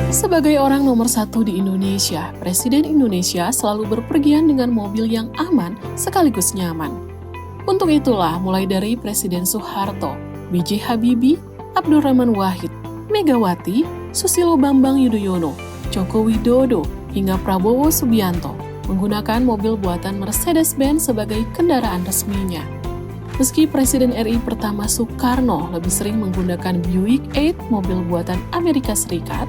Sebagai orang nomor satu di Indonesia, Presiden Indonesia selalu berpergian dengan mobil yang aman sekaligus nyaman. Untuk itulah, mulai dari Presiden Soeharto, B.J. Habibie, Abdurrahman Wahid, Megawati, Susilo Bambang Yudhoyono, Joko Widodo, hingga Prabowo Subianto menggunakan mobil buatan Mercedes-Benz sebagai kendaraan resminya. Meski Presiden RI pertama Soekarno lebih sering menggunakan Buick 8 mobil buatan Amerika Serikat,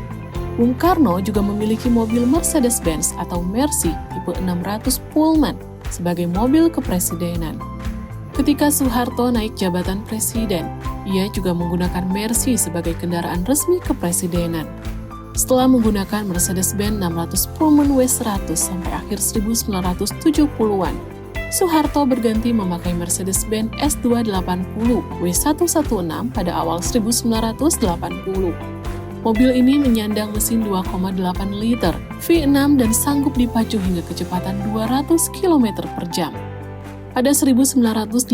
Bung Karno juga memiliki mobil Mercedes-Benz atau Mercy tipe 600 Pullman sebagai mobil kepresidenan. Ketika Soeharto naik jabatan presiden, ia juga menggunakan Mercy sebagai kendaraan resmi kepresidenan. Setelah menggunakan Mercedes-Benz 600 Pullman W100 sampai akhir 1970-an, Soeharto berganti memakai Mercedes-Benz S280 W116 pada awal 1980. Mobil ini menyandang mesin 2,8 liter V6 dan sanggup dipacu hingga kecepatan 200 km per jam. Pada 1985,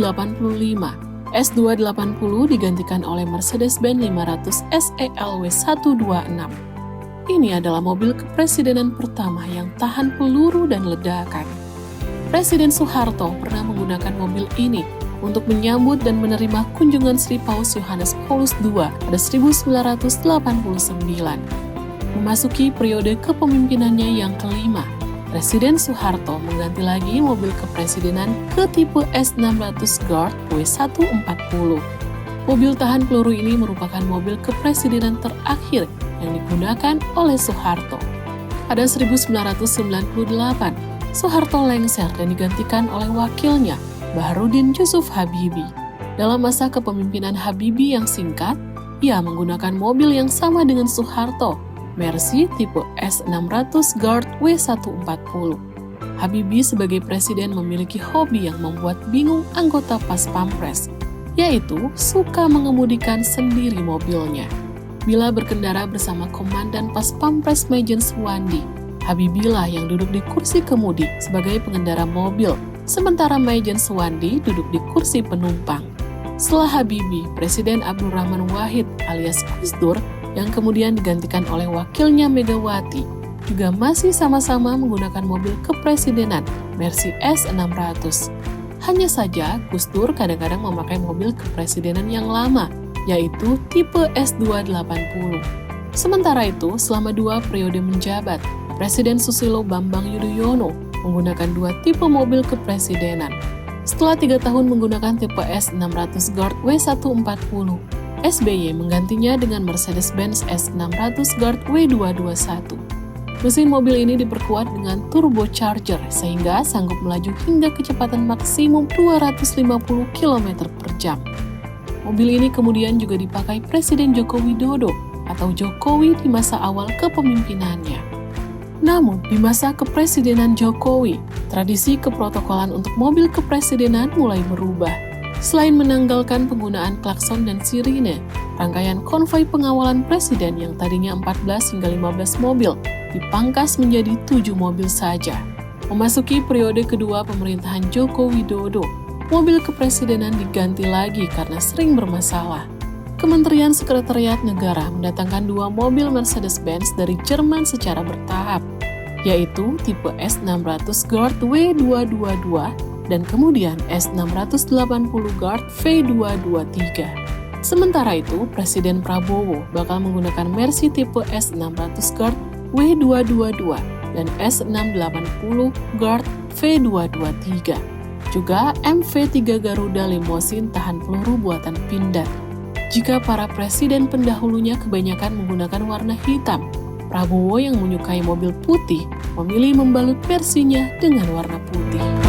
S280 digantikan oleh Mercedes-Benz 500 SEL W126. Ini adalah mobil kepresidenan pertama yang tahan peluru dan ledakan. Presiden Soeharto pernah menggunakan mobil ini untuk menyambut dan menerima kunjungan Sri Paus Yohanes Paulus II pada 1989. Memasuki periode kepemimpinannya yang kelima, Presiden Soeharto mengganti lagi mobil kepresidenan ke tipe S600 Guard W140. Mobil tahan peluru ini merupakan mobil kepresidenan terakhir yang digunakan oleh Soeharto. Pada 1998, Soeharto lengser dan digantikan oleh wakilnya, Baharudin Yusuf Habibie. Dalam masa kepemimpinan Habibie yang singkat, ia menggunakan mobil yang sama dengan Soeharto, Mercy tipe S600 Guard W140. Habibie sebagai presiden memiliki hobi yang membuat bingung anggota Pas Pampres, yaitu suka mengemudikan sendiri mobilnya. Bila berkendara bersama Komandan Pas Pampres Majen Suwandi, Habibie lah yang duduk di kursi kemudi sebagai pengendara mobil, sementara Majen Suwandi duduk di kursi penumpang. Setelah Habibie, Presiden Abdurrahman Wahid alias Gus Dur yang kemudian digantikan oleh wakilnya Megawati, juga masih sama-sama menggunakan mobil kepresidenan Mercy S600. Hanya saja, Gus Dur kadang-kadang memakai mobil kepresidenan yang lama, yaitu tipe S280. Sementara itu, selama 2 periode menjabat, Presiden Susilo Bambang Yudhoyono menggunakan 2 tipe mobil kepresidenan. Setelah 3 tahun menggunakan tipe S600 Guard W140, SBY menggantinya dengan Mercedes-Benz S600 Guard W221. Mesin mobil ini diperkuat dengan turbocharger sehingga sanggup melaju hingga kecepatan maksimum 250 km per jam. Mobil ini kemudian juga dipakai Presiden Joko Widodo atau Jokowi di masa awal kepemimpinannya. Namun, di masa kepresidenan Jokowi, tradisi keprotokolan untuk mobil kepresidenan mulai berubah. Selain menanggalkan penggunaan klakson dan sirine, rangkaian konvoi pengawalan presiden yang tadinya 14 hingga 15 mobil dipangkas menjadi 7 mobil saja. Memasuki periode kedua pemerintahan Joko Widodo, mobil kepresidenan diganti lagi karena sering bermasalah. Kementerian Sekretariat Negara mendatangkan 2 mobil Mercedes-Benz dari Jerman secara bertahap, yaitu tipe S600 Guard W222 dan kemudian S680 Guard V223. Sementara itu, Presiden Prabowo bakal menggunakan Mercy tipe S600 Guard W222 dan S680 Guard V223. Juga MV3 Garuda Limousine tahan peluru buatan Pindad. Jika para presiden pendahulunya kebanyakan menggunakan warna hitam, Prabowo yang menyukai mobil putih memilih membalut versinya dengan warna putih.